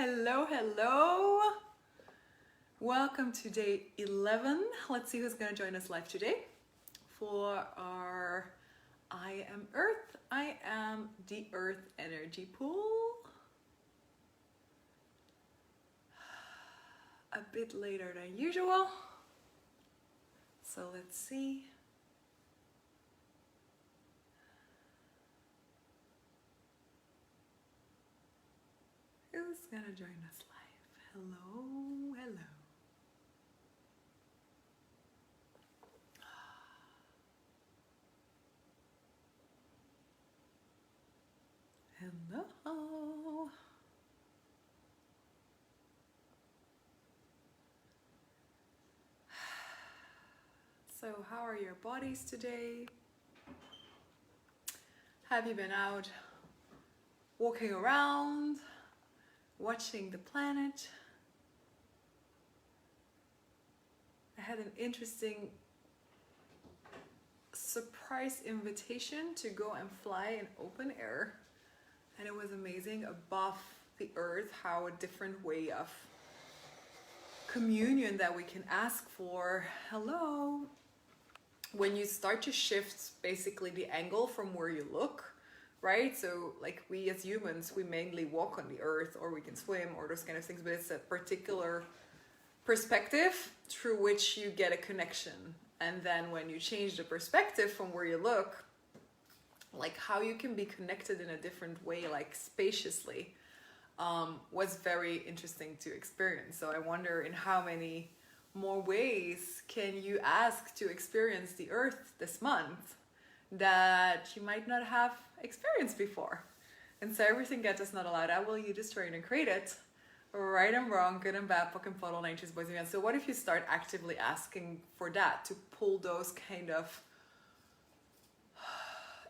hello, hello. Welcome to day 11. Let's see who's going to join us live today for our I Am Earth, I Am the Earth energy pool. A bit later than usual. So let's see. Who's going to join us live? Hello, hello. Hello. So how are your bodies today? Have you been out walking around, watching the planet? I had an interesting surprise invitation to go and fly in open air, and it was amazing above the earth how a different way of communion that we can ask for. Hello. When you start to shift basically the angle from where you look, right? So like we as humans, we mainly walk on the earth, or we can swim or those kind of things, but it's a particular perspective through which you get a connection. And then when you change the perspective from where you look, like how you can be connected in a different way, like spaciously, was very interesting to experience. So I wonder in how many more ways can you ask to experience the earth this month that you might not have experienced before. And so everything that is not allowed, I will you destroy and create it. Right and wrong, good and bad, fucking puddle, nature's boys and men. So what if you start actively asking for that, to pull those kind of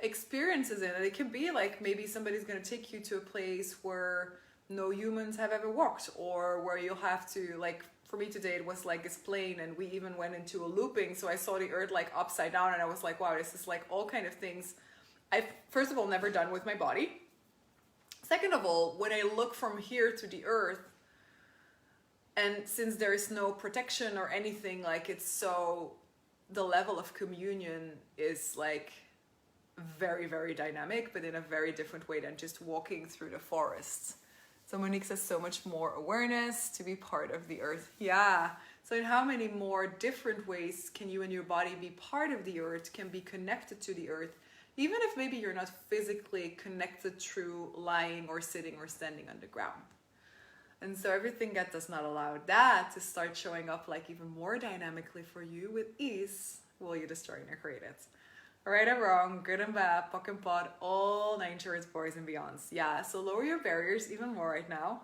experiences in? And it can be like maybe somebody's going to take you to a place where no humans have ever walked, or where you'll have to, like for me today it was like this plane, and we even went into a looping, so I saw the earth like upside down, and I was like, wow, this is like all kind of things I've first of all never done with my body. Second of all, when I look from here to the earth, and since there is no protection or anything, like it's so, the level of communion is like very, very dynamic, but in a very different way than just walking through the forests. So Monique says so much more awareness to be part of the earth. Yeah. So in how many more different ways can you and your body be part of the earth, can be connected to the earth, even if maybe you're not physically connected through lying or sitting or standing on the ground. And so everything that does not allow that to start showing up like even more dynamically for you with ease, will you destroy and create it? Right or wrong, good and bad, puck and pod, all nature's boys and beyonds. Yeah, so lower your barriers even more right now.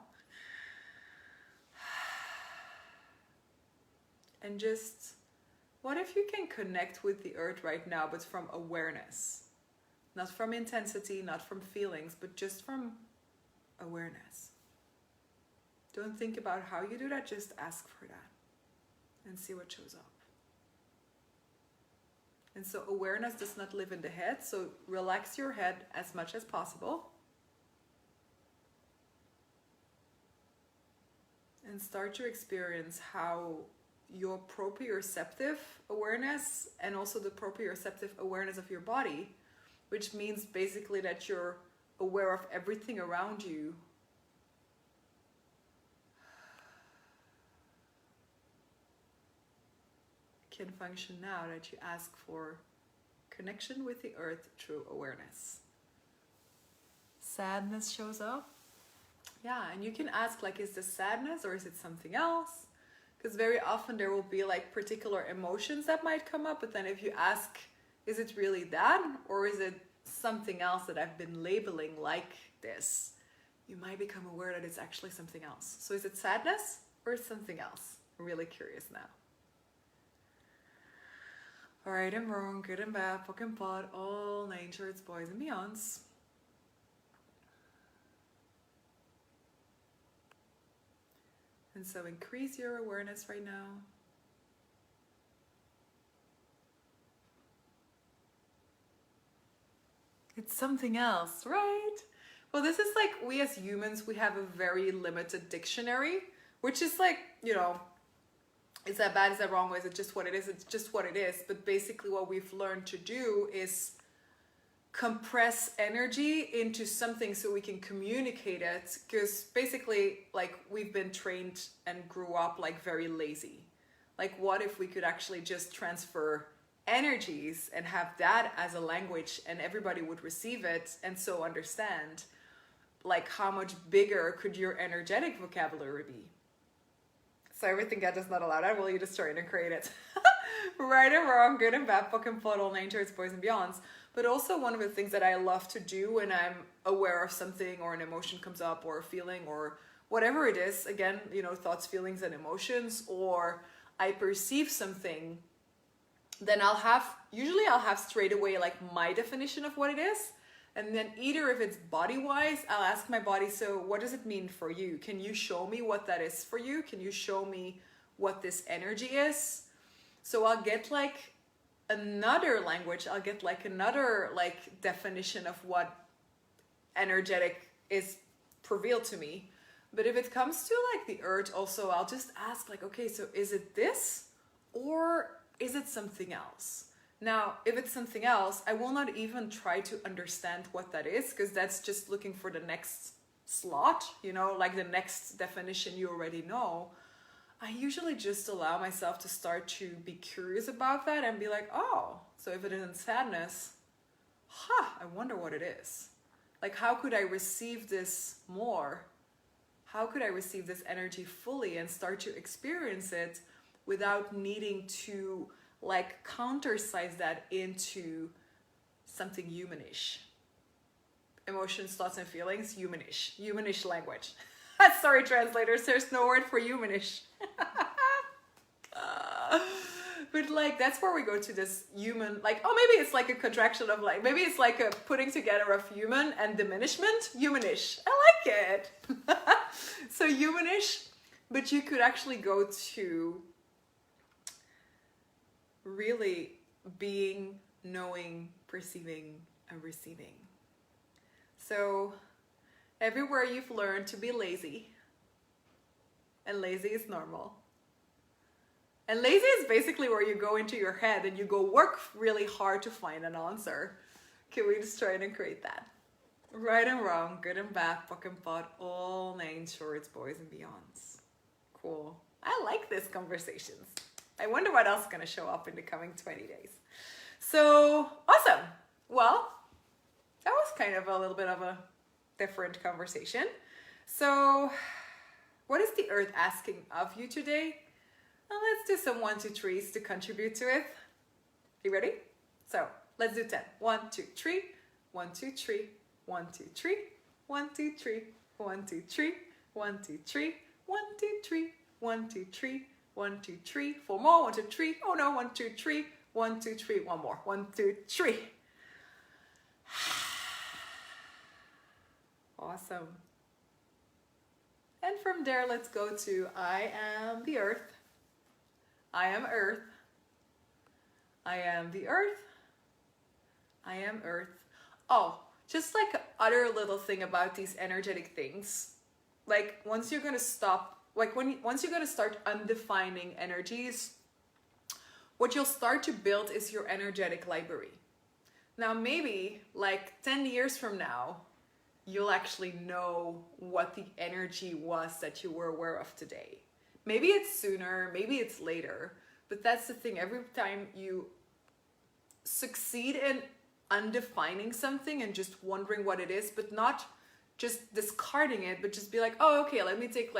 And just, what if you can connect with the earth right now, but from awareness? Not from intensity, not from feelings, but just from awareness. Don't think about how you do that, just ask for that and see what shows up. And so awareness does not live in the head, so relax your head as much as possible. And start to experience how your proprioceptive awareness and also the proprioceptive awareness of your body, which means basically that you're aware of everything around you, can function now that you ask for connection with the earth through awareness. Sadness shows up. Yeah, and you can ask like, is this sadness or is it something else? Because very often there will be like particular emotions that might come up, but then if you ask, is it really that, or is it something else that I've been labeling like this, you might become aware that it's actually something else. So is it sadness or something else? I'm really curious now. Right and wrong, good and bad, puck and pod, all nature's boys and beyonds. And so increase your awareness right now. It's something else, right? Well, this is like, we as humans, we have a very limited dictionary, which is like, you know, is that bad, is that wrong, or is it just what it is? It's just what it is. But basically what we've learned to do is compress energy into something so we can communicate it, because basically like we've been trained and grew up like very lazy. Like, what if we could actually just transfer energies and have that as a language, and everybody would receive it and so understand? Like, how much bigger could your energetic vocabulary be? So everything God does not allow that, will you destroy it and create it? Right or wrong, good and bad, fucking plot, all nine shorts, boys and beyonds. But also one of the things that I love to do when I'm aware of something, or an emotion comes up, or a feeling, or whatever it is, again, you know, thoughts, feelings, and emotions, or I perceive something, then I'll have straight away like my definition of what it is. And then either if it's body wise, I'll ask my body, so what does it mean for you? Can you show me what that is for you? Can you show me what this energy is? So I'll get like another language, I'll get like another like definition of what energetic is revealed to me. But if it comes to like the earth also, I'll just ask like, okay, so is it this or is it something else? Now, if it's something else, I will not even try to understand what that is, because that's just looking for the next slot, you know, like the next definition you already know. I usually just allow myself to start to be curious about that and be like, oh, so if it isn't sadness, I wonder what it is. Like, how could I receive this more? How could I receive this energy fully and start to experience it without needing to like countersize that into something humanish? Emotions, thoughts, and feelings, humanish language. Sorry, translators, there's no word for humanish. But like, that's where we go to this human, like, oh, maybe it's like a contraction of like, maybe it's like a putting together of human and diminishment, humanish. I like it. So humanish, but you could actually go to really being, knowing, perceiving, and receiving. So everywhere you've learned to be lazy, and lazy is normal. And lazy is basically where you go into your head and you go work really hard to find an answer. Can we just try and create that? Right and wrong, good and bad, fucking pot, all nine shorts, boys and beyonds. Cool. I like these conversations. I wonder what else is going to show up in the coming 20 days. So, awesome. Well, that was kind of a little bit of a different conversation. So, what is the earth asking of you today? Well, let's do some 1, 2, 3s to contribute to it. You ready? So, let's do 10. 1, 2, 3. 1, 2, 3. 1, 2, 3. 1, 2, 3. 1, 2, 3. 1, 2, 3. 1, 2, 3. 1, 2, 3. 1, 2, 3. 4 more. 1, 2, 3. Oh no. 1, 2, 3. 1, 2, 3. One more. 1, 2, 3. Awesome. And from there, let's go to I am the earth. I am earth. I am the earth. I am earth. Oh, just like other little thing about these energetic things. Like once you're going to stop, like once you're going to start undefining energies, what you'll start to build is your energetic library. Now, maybe like 10 years from now, you'll actually know what the energy was that you were aware of today. Maybe it's sooner, maybe it's later, but that's the thing. Every time you succeed in undefining something and just wondering what it is, but not just discarding it, but just be like, oh, okay, let me take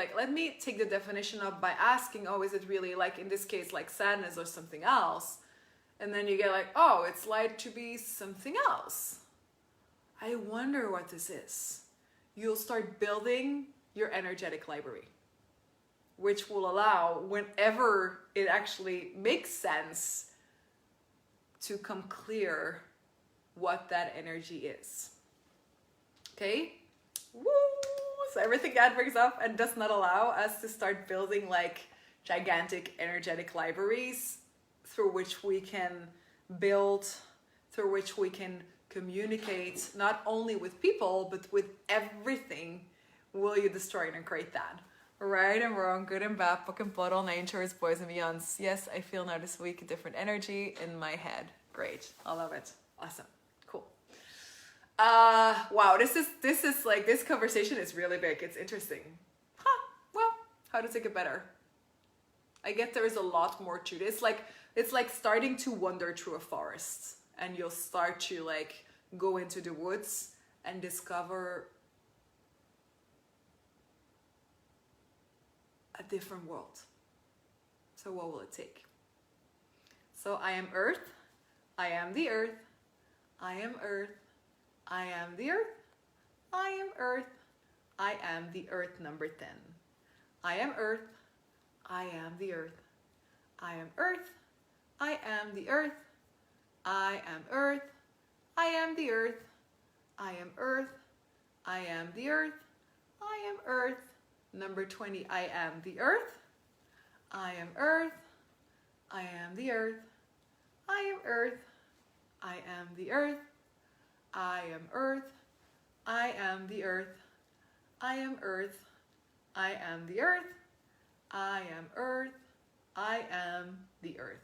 the definition of by asking, oh, is it really like, in this case, like sadness or something else? And then you get like, oh, it's like to be something else. I wonder what this is. You'll start building your energetic library, which will allow, whenever it actually makes sense, to come clear what that energy is. Okay? Woo! So everything God brings up and does not allow us to start building like gigantic energetic libraries through which we can build, through which we can communicate not only with people, but with everything, will you destroy and create that? Right and wrong, good and bad, book and bottle, natures, boys and beyonds. Yes, I feel now this week a different energy in my head. Great, I love it. Awesome, cool. Wow, this is like, this conversation is really big. It's interesting. Well, how to take it better? I get there is a lot more to this. It's like starting to wander through a forest, and you'll start to like go into the woods and discover a different world. So what will it take? So I am earth, I am the earth, I am earth, I am the earth, I am earth, I am the earth, number 10. I am earth, I am the earth, I am earth, I am the earth, I am earth, I am the earth, I am earth, I am the earth, I am earth, number 20. I am the earth, I am earth, I am the earth, I am earth, I am the earth, I am earth, I am the earth, I am earth, I am the earth, I am earth, I am the earth.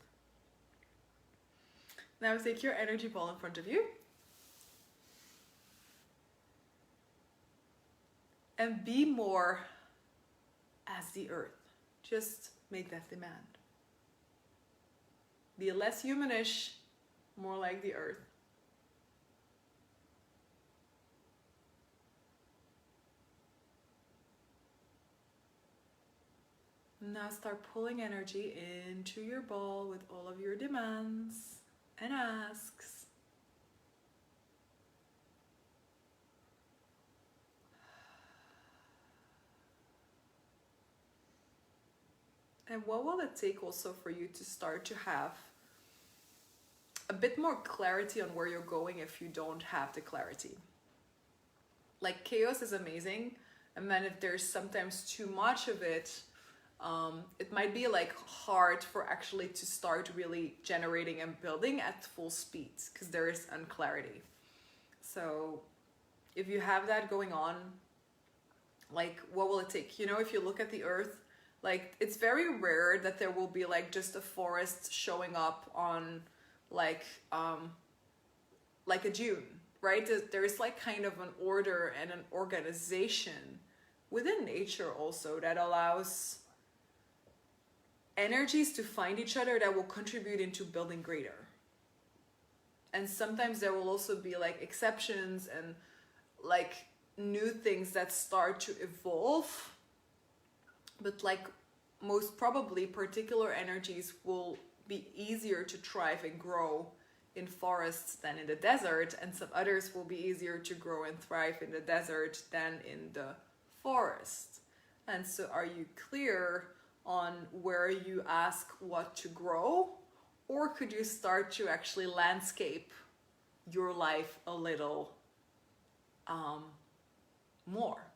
Now take your energy ball in front of you and be more as the earth. Just make that demand. Be less humanish, more like the earth. Now start pulling energy into your ball with all of your demands and asks. And what will it take also for you to start to have a bit more clarity on where you're going if you don't have the clarity? Like, chaos is amazing, and then if there's sometimes too much of it, it might be like hard for actually to start really generating and building at full speed because there is unclarity. So if you have that going on, like, what will it take? You know, if you look at the earth, like, it's very rare that there will be like just a forest showing up on like a dune, right? There's like kind of an order and an organization within nature also that allows energies to find each other that will contribute into building greater. And sometimes there will also be like exceptions and like new things that start to evolve, but like most probably particular energies will be easier to thrive and grow in forests than in the desert, and some others will be easier to grow and thrive in the desert than in the forest. And so are you clear on where you ask what to grow, or could you start to actually landscape your life a little more?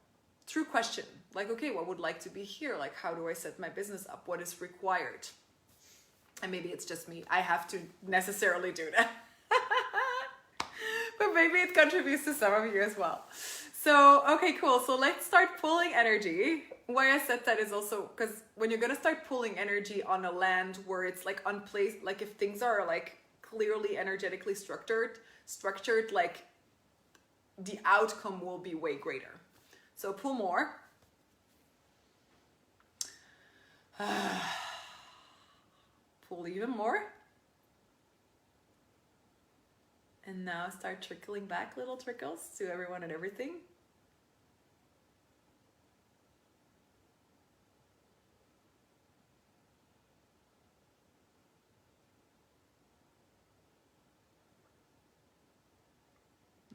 True question. Like, okay, what would like to be here? Like, how do I set my business up? What is required? And maybe it's just me. I have to necessarily do that. But maybe it contributes to some of you as well. So, okay, cool. So let's start pulling energy. Why I said that is also because when you're going to start pulling energy on a land where it's like unplaced, like if things are like clearly energetically structured, like the outcome will be way greater. So pull more. Pull even more. And now start trickling back little trickles to everyone and everything.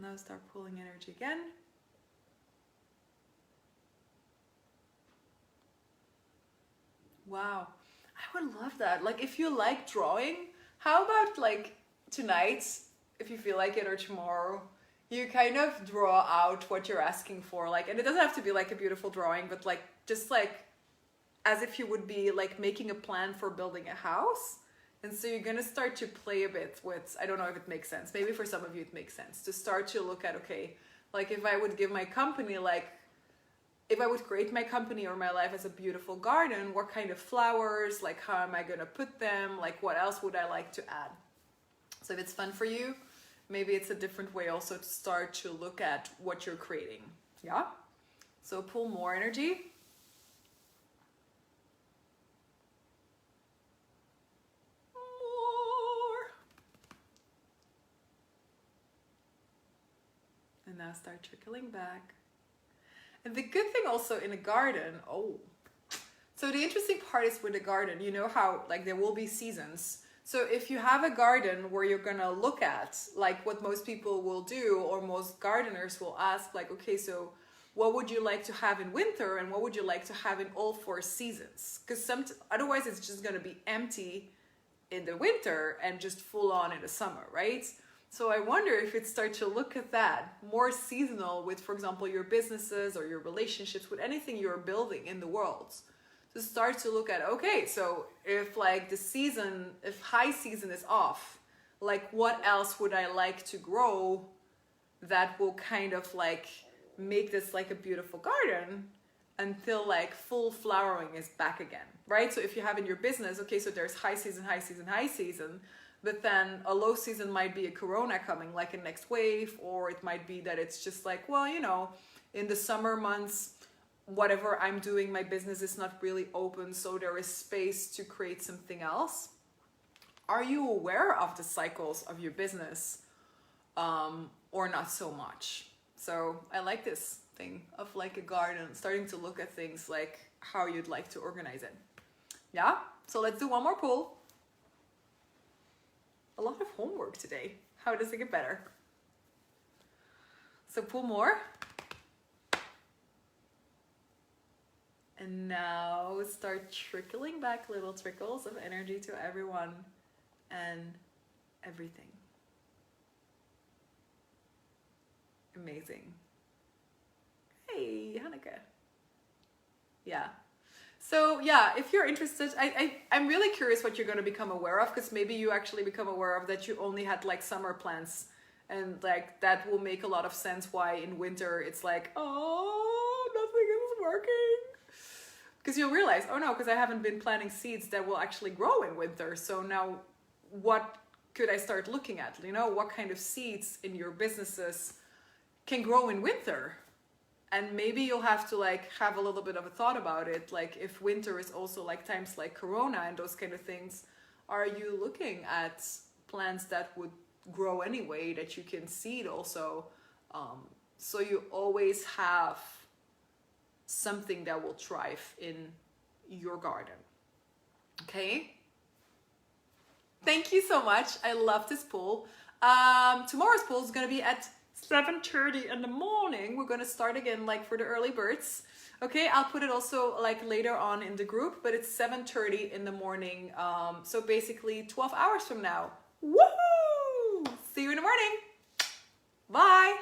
Now start pulling energy again. Wow, I would love that. Like, if you like drawing, how about like tonight, if you feel like it, or tomorrow, you kind of draw out what you're asking for. Like, and it doesn't have to be like a beautiful drawing, but like just like as if you would be like making a plan for building a house. And so you're gonna start to play a bit with, I don't know if it makes sense, maybe for some of you it makes sense, to start to look at, okay, like if I would give my company, like if I would create my company or my life as a beautiful garden, what kind of flowers, like how am I gonna put them, like what else would I like to add? So if it's fun for you, maybe it's a different way also to start to look at what you're creating, yeah? So pull more energy. And now start trickling back. And the good thing also in a garden, so the interesting part is with the garden, you know how like there will be seasons. So if you have a garden where you're gonna look at like what most people will do, or most gardeners will ask like, okay, so what would you like to have in winter and what would you like to have in all 4 seasons? Because otherwise it's just gonna be empty in the winter and just full on in the summer, right? So I wonder if it starts to look at that more seasonal with, for example, your businesses or your relationships, with anything you're building in the world. To start to look at, okay, so if like the season, if high season is off, like what else would I like to grow that will kind of like make this like a beautiful garden until like full flowering is back again, right? So if you have in your business, okay, so there's high season, high season, high season, but then a low season might be a corona coming, like a next wave, or it might be that it's just like, well, you know, in the summer months, whatever I'm doing, my business is not really open, so there is space to create something else. Are you aware of the cycles of your business, or not so much? So I like this thing of like a garden, starting to look at things like how you'd like to organize it. Yeah, so let's do one more pull. A lot of homework today. How does it get better? So pull more. And now start trickling back little trickles of energy to everyone and everything. Amazing. Hey, Hanneke. Yeah. So yeah, if you're interested, I'm really curious what you're going to become aware of, because maybe you actually become aware of that you only had like summer plants, and like that will make a lot of sense why in winter it's like, oh, nothing is working. Because you'll realize, oh no, because I haven't been planting seeds that will actually grow in winter. So now what could I start looking at? You know, what kind of seeds in your businesses can grow in winter? And maybe you'll have to like have a little bit of a thought about it. Like if winter is also like times like Corona and those kind of things, are you looking at plants that would grow anyway, that you can seed also? So you always have something that will thrive in your garden. Okay? Thank you so much. I love this poll. Tomorrow's poll is going to be at 7:30 in the morning. We're going to start again like for the early birds. Okay, I'll put it also like later on in the group, but it's 7:30 in the morning. So basically 12 hours from now. Woohoo! See you in the morning. Bye.